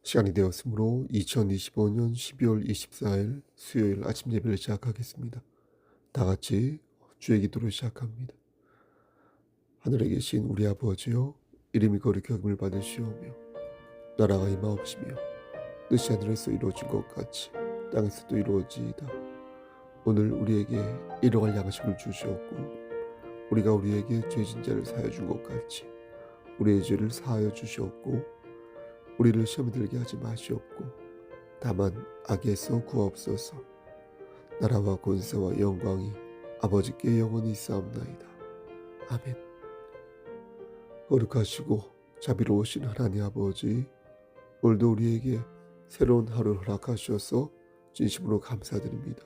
시간이 되었으므로 2025년 12월 24일 수요일 아침 예배를 시작하겠습니다. 다 같이 주의 기도로 시작합니다. 하늘에 계신 우리 아버지여, 이름이 거룩히 여김을 받으시오며 나라가 임하옵시며 뜻이 하늘에서 이루어진 것 같이 땅에서도 이루어지이다. 오늘 우리에게 일용할 양식을 주시옵고 우리가 우리에게 죄진 자를 사하여 준 것 같이 우리의 죄를 사하여 주시옵고 우리를 시험에 들게 하지 마시옵고 다만 악에서 구하옵소서. 나라와 권세와 영광이 아버지께 영원히 있사옵나이다. 아멘. 거룩하시고 자비로우신 하나님 아버지, 오늘도 우리에게 새로운 하루를 허락하셔서 진심으로 감사드립니다.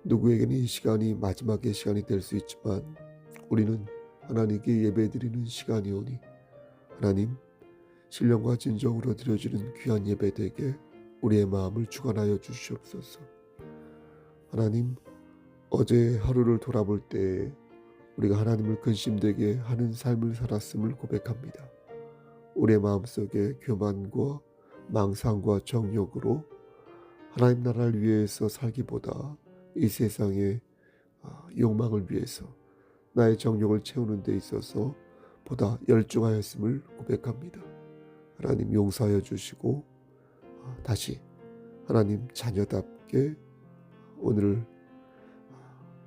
누구에게는 이 시간이 마지막의 시간이 될 수 있지만 우리는 하나님께 예배드리는 시간이오니 하나님, 신령과 진정으로 드려지는 귀한 예배 되게 우리의 마음을 주관하여 주시옵소서. 하나님, 어제 하루를 돌아볼 때 우리가 하나님을 근심되게 하는 삶을 살았음을 고백합니다. 우리의 마음속에 교만과 망상과 정욕으로 하나님 나라를 위해서 살기보다 이 세상의 욕망을 위해서 나의 정욕을 채우는 데 있어서 보다 열중하였음을 고백합니다. 하나님 용서하여 주시고 다시 하나님 자녀답게 오늘을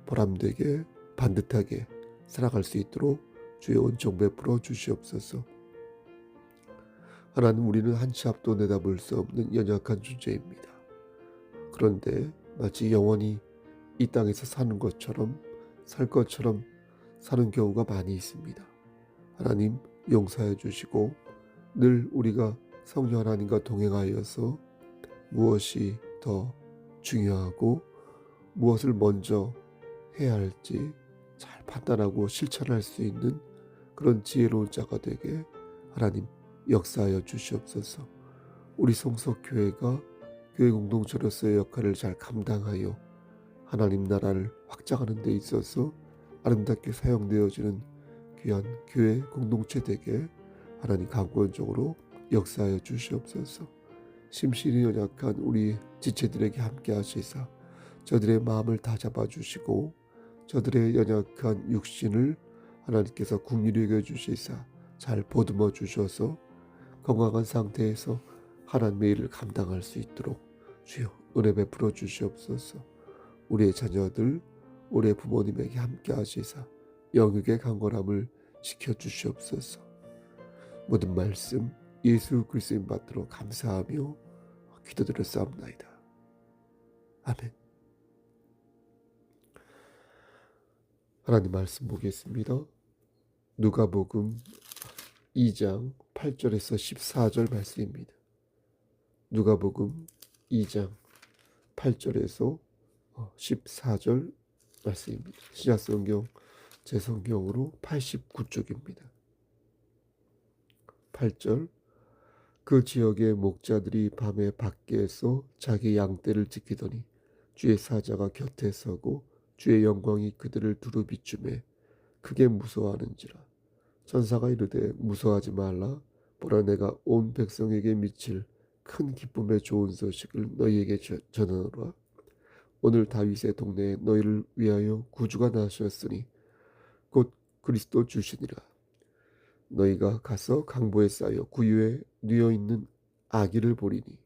보람되게 반듯하게 살아갈 수 있도록 주의 온종 베풀어 주시옵소서. 하나님, 우리는 한 치 앞도 내다볼 수 없는 연약한 존재입니다. 그런데 마치 영원히 이 땅에서 사는 것처럼 살 것처럼 사는 경우가 많이 있습니다. 하나님 용서해 주시고 늘 우리가 성령 하나님과 동행하여서 무엇이 더 중요하고 무엇을 먼저 해야 할지 잘 판단하고 실천할 수 있는 그런 지혜로운 자가 되게 하나님 역사하여 주시옵소서. 우리 성석교회가 교회 공동체로서의 역할을 잘 감당하여 하나님 나라를 확장하는 데 있어서 아름답게 사용되어지는 귀한 교회 공동체 되게 하나님 강권적으로 역사하여 주시옵소서. 심신이 연약한 우리 지체들에게 함께 하시사 저들의 마음을 다 잡아주시고 저들의 연약한 육신을 하나님께서 긍휼히 여겨 주시사 잘 보듬어 주셔서 건강한 상태에서 하나님의 일을 감당할 수 있도록 주여 은혜 베풀어 주시옵소서. 우리의 자녀들, 우리의 부모님에게 함께 하시사 영육의 강건함을 지켜주시옵소서. 모든 말씀 예수 그리스도인 받들어 감사하며 기도드렸사옵나이다. 아멘. 하나님 말씀 보겠습니다. 누가복음 2장 8절에서 14절 말씀입니다. 누가복음 2장 8절에서 14절 말씀입니다. 신약성경 제 성경으로 89쪽입니다. 8절, 그 지역의 목자들이 밤에 밖에서 자기 양떼를 지키더니 주의 사자가 곁에 서고 주의 영광이 그들을 두루 비추매 크게 무서워하는지라. 천사가 이르되 무서워하지 말라. 보라, 내가 온 백성에게 미칠 큰 기쁨의 좋은 소식을 너희에게 전하노라. 오늘 다윗의 동네에 너희를 위하여 구주가 나셨으니 곧 그리스도 주시니라. 너희가 가서 강보에 쌓여 구유에 뉘어있는 아기를 보리니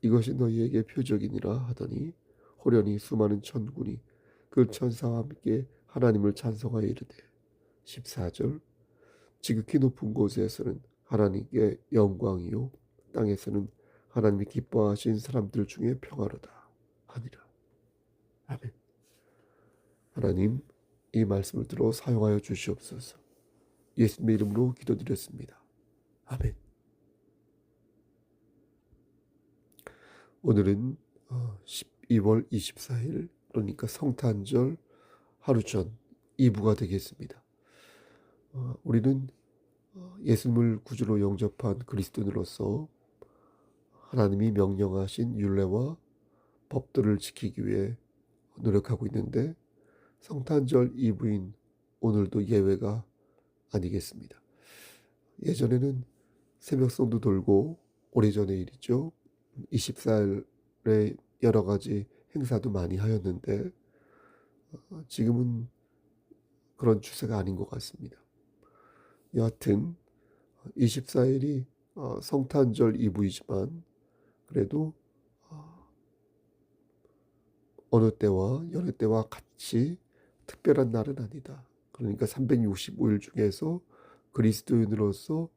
이것이 너희에게 표적이니라 하더니 호련히 수많은 천군이 그 천사와 함께 하나님을 찬송하여 이르되 14절, 지극히 높은 곳에서는 하나님께 영광이요 땅에서는 하나님이 기뻐하신 사람들 중에 평화로다 하니라. 아멘. 하나님, 이 말씀을 들어 사용하여 주시옵소서. 예수님의 이름으로 기도드렸습니다. 아멘. 오늘은 12월 24일, 그러니까 성탄절 하루 전 2부가 되겠습니다. 우리는 예수님을 구주로 영접한 그리스도인으로서 하나님이 명령하신 율례와 법들을 지키기 위해 노력하고 있는데 성탄절 2부인 오늘도 예외가 아니겠습니다. 예전에는 새벽송도 돌고 오래전의 일이죠. 24일에 여러 가지 행사도 많이 하였는데 지금은 그런 추세가 아닌 것 같습니다. 여하튼 24일이 성탄절 이브이지만 그래도 어 어느 때와 여느 때와 같이 특별한 날은 아니다. 그러니까 365일 중에서 그리스도인으로서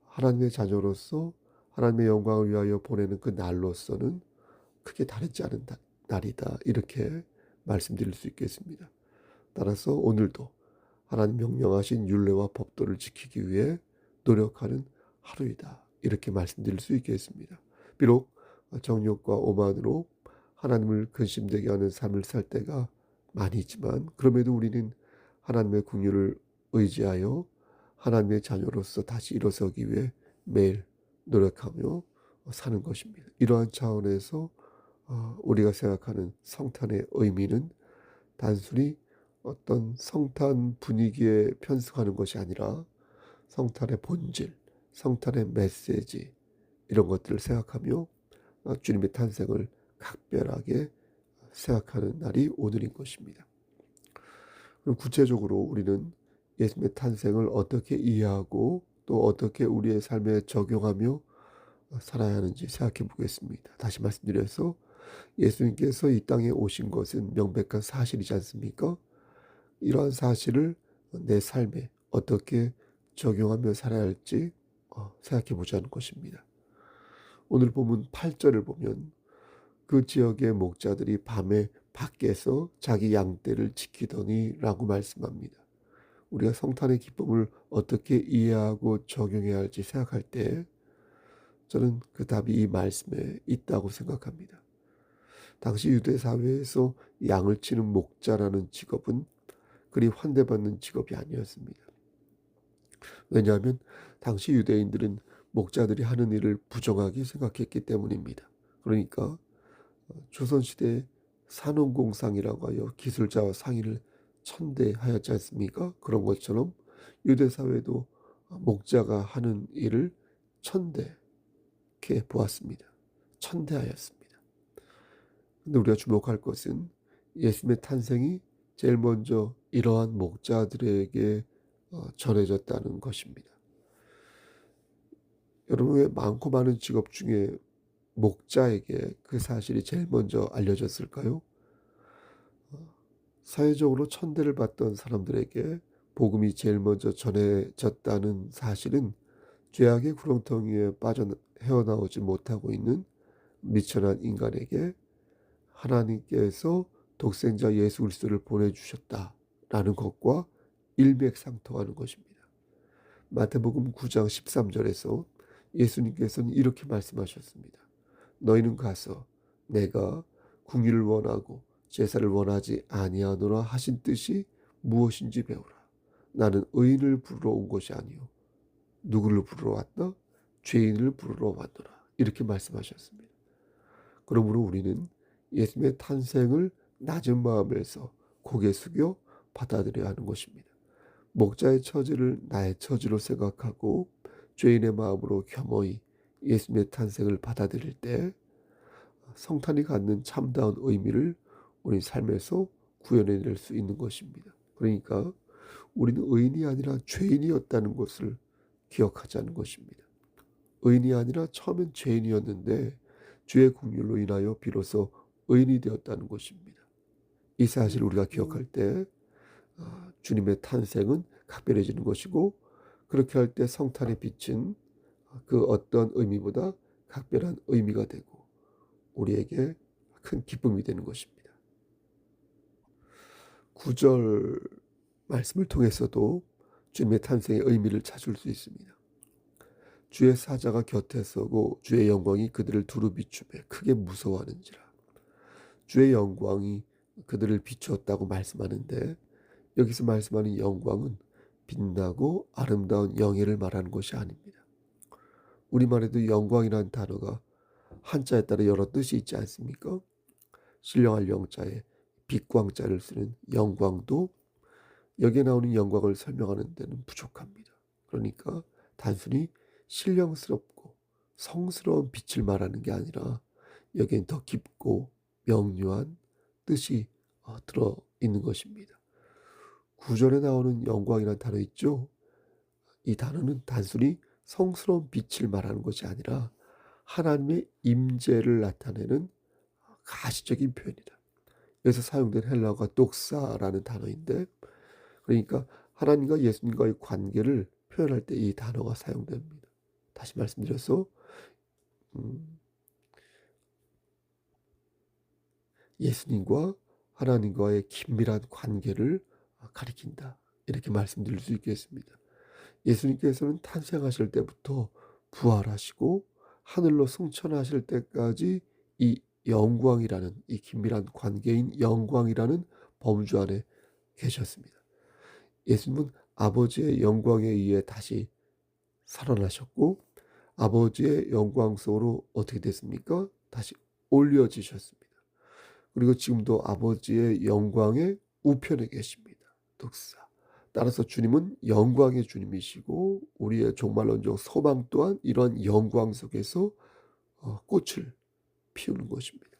하나님의 자녀로서 하나님의 영광을 위하여 보내는 그 날로서는 크게 다르지 않은 날이다. 이렇게 말씀드릴 수 있겠습니다. 따라서 오늘도 하나님 명령하신 율례와 법도를 지키기 위해 노력하는 하루이다. 이렇게 말씀드릴 수 있겠습니다. 비록 정욕과 오만으로 하나님을 근심되게 하는 삶을 살 때가 많이 있지만 그럼에도 우리는 하나님의 긍휼을 의지하여 하나님의 자녀로서 다시 일어서기 위해 매일 노력하며 사는 것입니다. 이러한 차원에서 우리가 생각하는 성탄의 의미는 단순히 어떤 성탄 분위기에 편승하는 것이 아니라 성탄의 본질, 성탄의 메시지 이런 것들을 생각하며 주님의 탄생을 각별하게 생각하는 날이 오늘인 것입니다. 그럼 구체적으로 우리는 예수님의 탄생을 어떻게 이해하고 또 어떻게 우리의 삶에 적용하며 살아야 하는지 생각해 보겠습니다. 다시 말씀드려서 예수님께서 이 땅에 오신 것은 명백한 사실이지 않습니까? 이러한 사실을 내 삶에 어떻게 적용하며 살아야 할지 생각해 보자는 것입니다. 오늘 본문 8절을 보면 그 지역의 목자들이 밤에 밖에서 자기 양떼를 지키더니 라고 말씀합니다. 우리가 성탄의 기쁨을 어떻게 이해하고 적용해야 할지 생각할 때 저는 그 답이 이 말씀에 있다고 생각합니다. 당시 유대 사회에서 양을 치는 목자라는 직업은 그리 환대받는 직업이 아니었습니다. 왜냐하면 당시 유대인들은 목자들이 하는 일을 부정하게 생각했기 때문입니다. 그러니까 조선시대 산업공상이라고 하여 기술자와 상인을 천대하였지 않습니까? 그런 것처럼 유대사회도 목자가 하는 일을 천대케 보았습니다. 천대하였습니다. 근데 우리가 주목할 것은 예수님의 탄생이 제일 먼저 이러한 목자들에게 전해졌다는 것입니다. 여러분 왜 많고 많은 직업 중에 목자에게 그 사실이 제일 먼저 알려졌을까요? 사회적으로 천대를 받던 사람들에게 복음이 제일 먼저 전해졌다는 사실은 죄악의 구렁텅이에 헤어나오지 못하고 있는 미천한 인간에게 하나님께서 독생자 예수 그리스도를 보내주셨다라는 것과 일맥상통하는 것입니다. 마태복음 9장 13절에서 예수님께서는 이렇게 말씀하셨습니다. 너희는 가서 내가 궁의를 원하고 제사를 원하지 아니하노라 하신 뜻이 무엇인지 배우라. 나는 의인을 부르러 온 것이 아니요 누구를 부르러 왔다? 죄인을 부르러 왔노라. 이렇게 말씀하셨습니다. 그러므로 우리는 예수님의 탄생을 낮은 마음에서 고개 숙여 받아들여야 하는 것입니다. 목자의 처지를 나의 처지로 생각하고 죄인의 마음으로 겸허히 예수님의 탄생을 받아들일 때 성탄이 갖는 참다운 의미를 우리 삶에서 구현해낼 수 있는 것입니다. 그러니까 우리는 의인이 아니라 죄인이었다는 것을 기억하자는 것입니다. 의인이 아니라 처음엔 죄인이었는데 주의 긍휼로 인하여 비로소 의인이 되었다는 것입니다. 이 사실을 우리가 기억할 때 주님의 탄생은 각별해지는 것이고 그렇게 할 때 성탄의 빛은 그 어떤 의미보다 각별한 의미가 되고 우리에게 큰 기쁨이 되는 것입니다. 9절 말씀을 통해서도 주님의 탄생의 의미를 찾을 수 있습니다. 주의 사자가 곁에 서고 주의 영광이 그들을 두루 비추매 크게 무서워하는지라. 주의 영광이 그들을 비추었다고 말씀하는데 여기서 말씀하는 영광은 빛나고 아름다운 영예를 말하는 것이 아닙니다. 우리말에도 영광이라는 단어가 한자에 따라 여러 뜻이 있지 않습니까? 신령할 영자에 빛광자를 쓰는 영광도 여기에 나오는 영광을 설명하는 데는 부족합니다. 그러니까 단순히 신령스럽고 성스러운 빛을 말하는 게 아니라 여기엔 더 깊고 명료한 뜻이 들어 있는 것입니다. 구절에 나오는 영광이라는 단어 있죠. 이 단어는 단순히 성스러운 빛을 말하는 것이 아니라 하나님의 임재를 나타내는 가시적인 표현이다. 여기서 사용된 헬라어가 독사라는 단어인데, 그러니까 하나님과 예수님과의 관계를 표현할 때 이 단어가 사용됩니다. 다시 말씀드려서 예수님과 하나님과의 긴밀한 관계를 가리킨다, 이렇게 말씀드릴 수 있겠습니다. 예수님께서는 탄생하실 때부터 부활하시고 하늘로 승천하실 때까지 이 영광이라는, 이 긴밀한 관계인 영광이라는 범주 안에 계셨습니다. 예수님은 아버지의 영광에 의해 다시 살아나셨고 아버지의 영광 속으로 어떻게 됐습니까? 다시 올려지셨습니다. 그리고 지금도 아버지의 영광의 우편에 계십니다. 독사. 따라서 주님은 영광의 주님이시고 우리의 종말론적 소망 또한 이런 영광 속에서 꽃을 피우는 것입니다.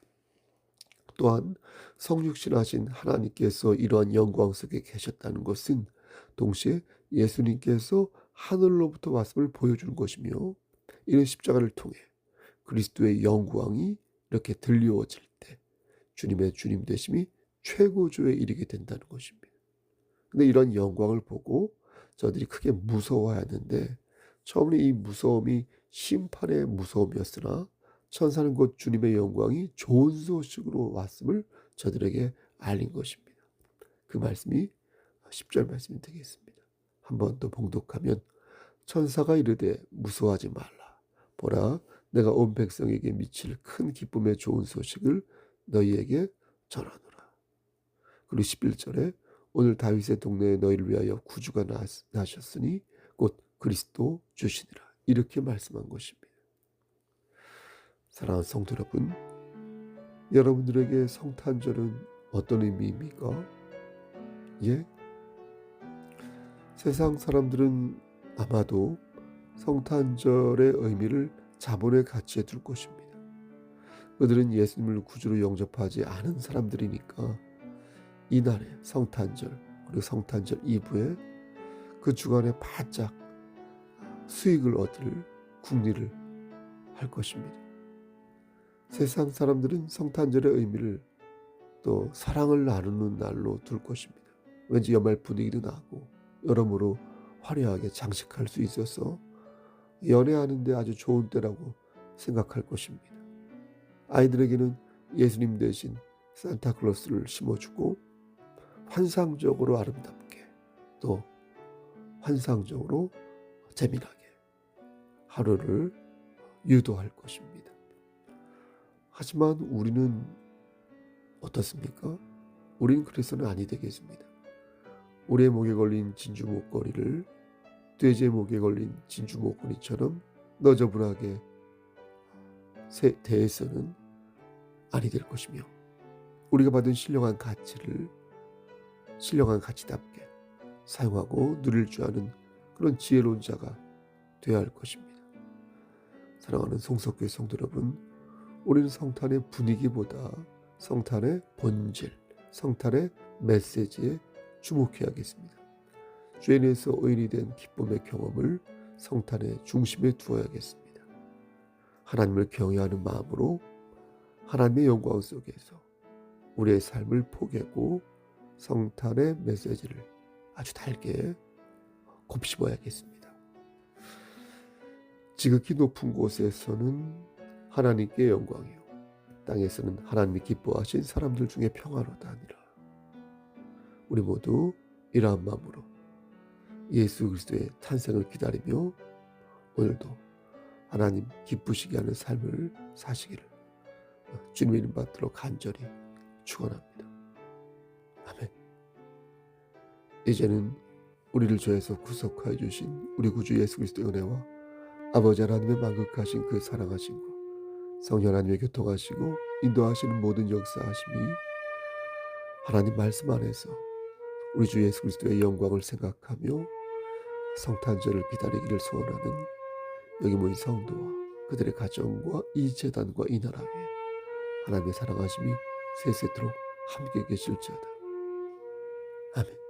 또한 성육신하신 하나님께서 이러한 영광 속에 계셨다는 것은 동시에 예수님께서 하늘로부터 왔음을 보여주는 것이며, 이런 십자가를 통해 그리스도의 영광이 이렇게 들려질 때 주님의 주님 되심이 최고조에 이르게 된다는 것입니다. 근데 이런 영광을 보고 저들이 크게 무서워하였는데, 처음에 이 무서움이 심판의 무서움이었으나 천사는 곧 주님의 영광이 좋은 소식으로 왔음을 저들에게 알린 것입니다. 그 말씀이 10절 말씀이 되겠습니다. 한 번 더 봉독하면, 천사가 이르되 무서워하지 말라. 보라, 내가 온 백성에게 미칠 큰 기쁨의 좋은 소식을 너희에게 전하노라. 그리고 11절에 오늘 다윗의 동네에 너희를 위하여 구주가 나셨으니 곧 그리스도 주시니라, 이렇게 말씀한 것입니다. 사랑하는 성도 여러분, 여러분들에게 성탄절은 어떤 의미입니까? 예? 세상 사람들은 아마도 성탄절의 의미를 자본의 가치에 둘 것입니다. 그들은 예수님을 구주로 영접하지 않은 사람들이니까 이날에 성탄절, 그리고 성탄절 이브에 그 주간에 바짝 수익을 얻을 궁리를 할 것입니다. 세상 사람들은 성탄절의 의미를 또 사랑을 나누는 날로 둘 것입니다. 왠지 연말 분위기도 나고 여러모로 화려하게 장식할 수 있어서 연애하는데 아주 좋은 때라고 생각할 것입니다. 아이들에게는 예수님 대신 산타클로스를 심어주고 환상적으로 아름답게, 또 환상적으로 재미나게 하루를 유도할 것입니다. 하지만 우리는 어떻습니까? 우리는 그래서는 아니 되겠습니다. 우리의 목에 걸린 진주 목걸이를 돼지의 목에 걸린 진주 목걸이처럼 너저분하게 대해서는 아니 될 것이며, 우리가 받은 신령한 가치를 신령한 가치답게 사용하고 누릴 줄 아는 그런 지혜로운 자가 되어야 할 것입니다. 사랑하는 송석교회 성도 여러분, 우리는 성탄의 분위기보다 성탄의 본질, 성탄의 메시지에 주목해야겠습니다. 죄 인해서 의인이 된 기쁨의 경험을 성탄의 중심에 두어야겠습니다. 하나님을 경외하는 마음으로 하나님의 영광 속에서 우리의 삶을 포개고 성탄의 메시지를 아주 달게 곱씹어야겠습니다. 지극히 높은 곳에서는 하나님께 영광이요, 땅에서는 하나님이 기뻐하신 사람들 중에 평화로다니라. 우리 모두 이러한 마음으로 예수 그리스도의 탄생을 기다리며 오늘도 하나님 기쁘시게 하는 삶을 사시기를 주님의 이름 받들어 간절히 축원합니다. 아멘. 이제는 우리를 죄에서 구속하여 주신 우리 구주 예수 그리스도의 은혜와 아버지 하나님의 만극하신 그 사랑하심과 성령 하나님의 교통하시고 인도하시는 모든 역사하심이 하나님 말씀 안에서 우리 주 예수 그리스도의 영광을 생각하며 성탄절을 기다리기를 소원하는 여기 모인 성도와 그들의 가정과 이 재단과 이 나라에 하나님의 사랑하심이 세세토록 함께 계실지어다. 아멘.